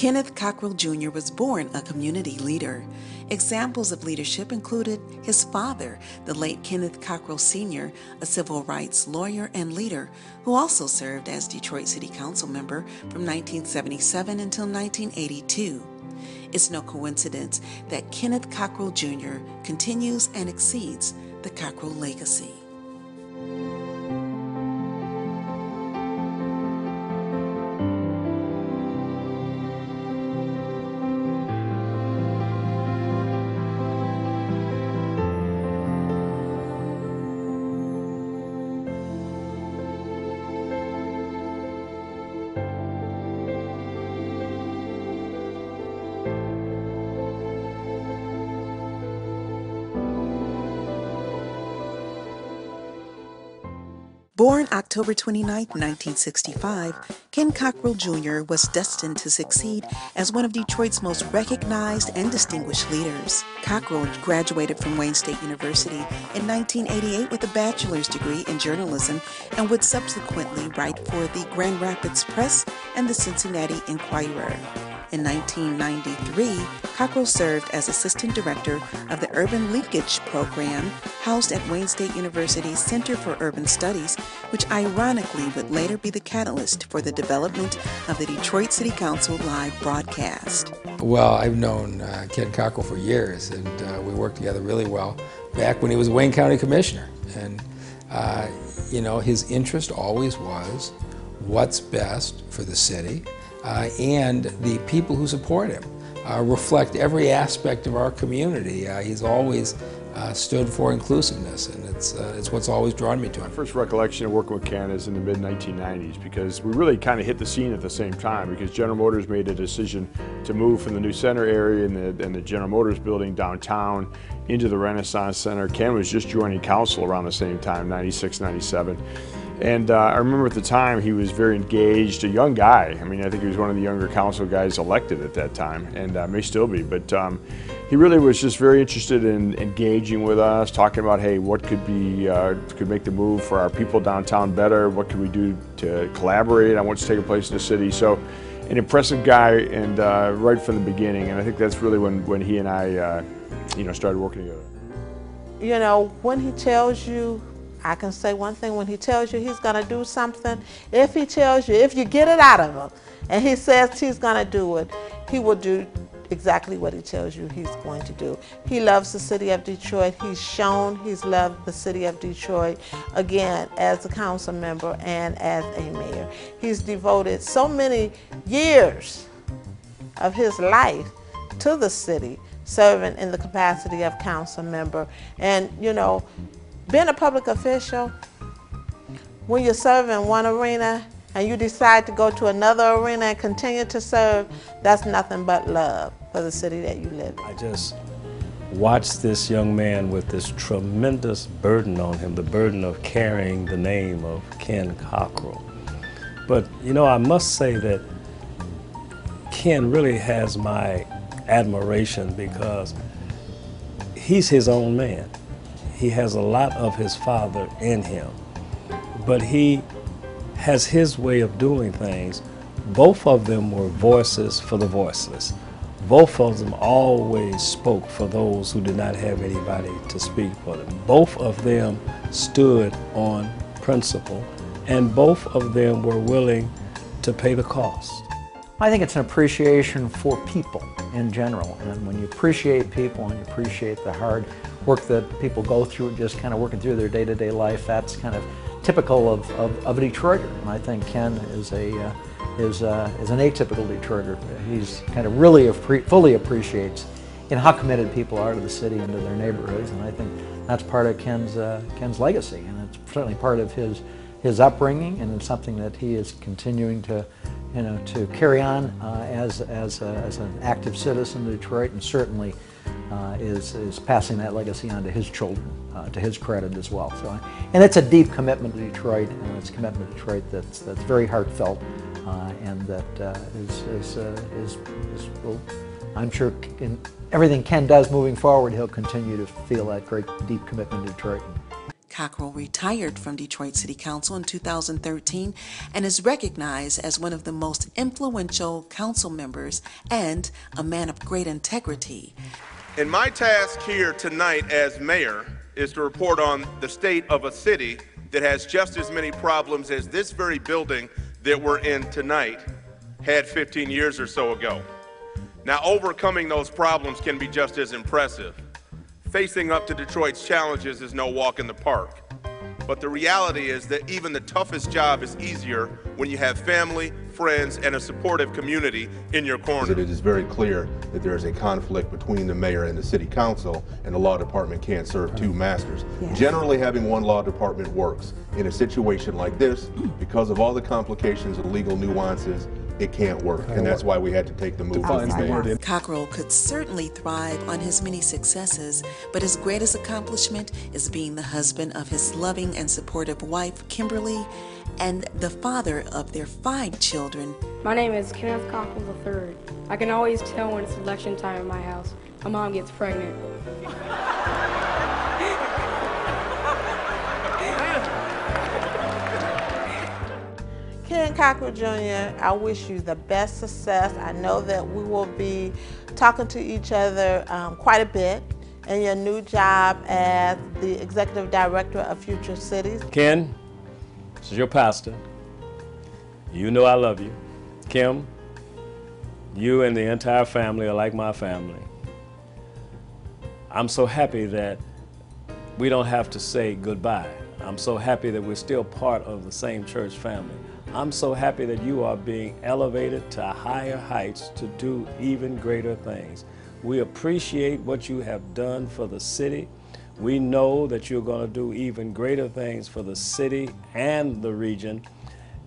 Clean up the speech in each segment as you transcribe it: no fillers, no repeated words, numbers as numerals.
Kenneth Cockrell Jr. was born a community leader. Examples of leadership included his father, the late Kenneth Cockrell Sr., a civil rights lawyer and leader who also served as Detroit City Council member from 1977 until 1982. It's no coincidence that Kenneth Cockrell Jr. continues and exceeds the Cockrell legacy. Born October 29, 1965, Ken Cockrell Jr. was destined to succeed as one of Detroit's most recognized and distinguished leaders. Cockrell graduated from Wayne State University in 1988 with a bachelor's degree in journalism and would subsequently write for the Grand Rapids Press and the Cincinnati Enquirer. In 1993, Cockrell served as Assistant Director of the Urban Leakage Program housed at Wayne State University's Center for Urban Studies, which ironically would later be the catalyst for the development of the Detroit City Council live broadcast. Well, I've known Ken Cockrell for years, and we worked together really well back when he was Wayne County Commissioner. And, you know, his interest always was what's best for the city. And the people who support him reflect every aspect of our community. He's always stood for inclusiveness, and it's what's always drawn me to him. My first recollection of working with Ken is in the mid-1990s, because we really kind of hit the scene at the same time, because General Motors made a decision to move from the new center area and the General Motors building downtown into the Renaissance Center. Ken was just joining council around the same time, 96, 97. And I remember at the time he was very engaged, a young guy. I mean, I think he was one of the younger council guys elected at that time, and may still be. But he really was just very interested in engaging with us, talking about, hey, what could make the move for our people downtown better? What could we do to collaborate on what's taking place in the city? So, an impressive guy, and right from the beginning. And I think that's really when he and I, you know, started working together. You know, when he tells you, I can say one thing, when he tells you he's going to do something, if he tells you, if you get it out of him, and he says he's going to do it, he will do exactly what he tells you he's going to do. He loves the city of Detroit. He's shown he's loved the city of Detroit, again, as a council member and as a mayor. He's devoted so many years of his life to the city, serving in the capacity of council member. And, you know, being a public official, when you serve in one arena and you decide to go to another arena and continue to serve, that's nothing but love for the city that you live in. I just watched this young man with this tremendous burden on him, the burden of carrying the name of Ken Cockrell. But, you know, I must say that Ken really has my admiration, because he's his own man. He has a lot of his father in him, but he has his way of doing things. Both of them were voices for the voiceless. Both of them always spoke for those who did not have anybody to speak for them. Both of them stood on principle, and both of them were willing to pay the cost. I think it's an appreciation for people in general, and when you appreciate people and you appreciate the hard work that people go through, just kind of working through their day-to-day life, that's kind of typical of a Detroiter. And I think Ken is an atypical Detroiter. He's kind of really fully appreciates how committed people are to the city and to their neighborhoods, and I think that's part of Ken's legacy, and it's certainly part of his upbringing, and it's something that he is continuing to carry on as an active citizen of Detroit, and certainly is passing that legacy on to his children, to his credit as well. So, and it's a deep commitment to Detroit, and it's a commitment to Detroit that's very heartfelt, and that well, I'm sure in everything Ken does moving forward, he'll continue to feel that great deep commitment to Detroit. Cockrell retired from Detroit City Council in 2013 and is recognized as one of the most influential council members and a man of great integrity. And my task here tonight as mayor is to report on the state of a city that has just as many problems as this very building that we're in tonight had 15 years or so ago. Now, overcoming those problems can be just as impressive. Facing up to Detroit's challenges is no walk in the park. But the reality is that even the toughest job is easier when you have family, friends, and a supportive community in your corner. It is very clear that there is a conflict between the mayor and the city council, and the law department can't serve two masters. Yes. Generally, having one law department works. In a situation like this, because of all the complications and legal nuances, it can't work, and that's why we had to take the move. Cockrell could certainly thrive on his many successes, but his greatest accomplishment is being the husband of his loving and supportive wife, Kimberly, and the father of their 5 children. My name is Kenneth Cockrell III. I can always tell when it's election time in my house. My mom gets pregnant. Ken Cockrell Jr., I wish you the best success. I know that we will be talking to each other quite a bit in your new job as the Executive Director of Future Cities. Ken, this is your pastor. You know I love you. Kim, you and the entire family are like my family. I'm so happy that we don't have to say goodbye. I'm so happy that we're still part of the same church family. I'm so happy that you are being elevated to higher heights to do even greater things. We appreciate what you have done for the city. We know that you're going to do even greater things for the city and the region.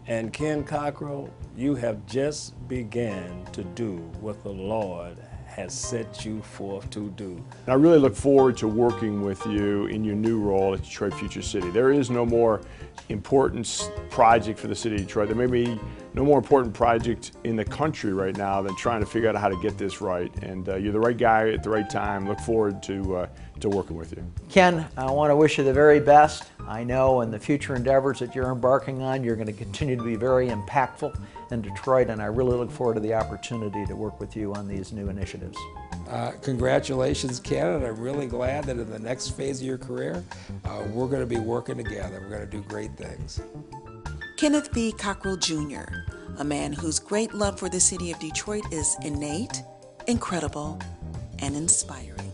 And Ken Cockrell, you have just began to do what the Lord has set you forth to do. And I really look forward to working with you in your new role at Detroit Future City. There is no more important project for the city of Detroit. There may be no more important project in the country right now than trying to figure out how to get this right. And you're the right guy at the right time. Look forward to working with you. Ken, I want to wish you the very best. I know in the future endeavors that you're embarking on, you're going to continue to be very impactful in Detroit, and I really look forward to the opportunity to work with you on these new initiatives. Congratulations, Ken, and I'm really glad that in the next phase of your career, we're going to be working together. We're going to do great things. Kenneth B. Cockrell Jr., a man whose great love for the city of Detroit is innate, incredible, and inspiring.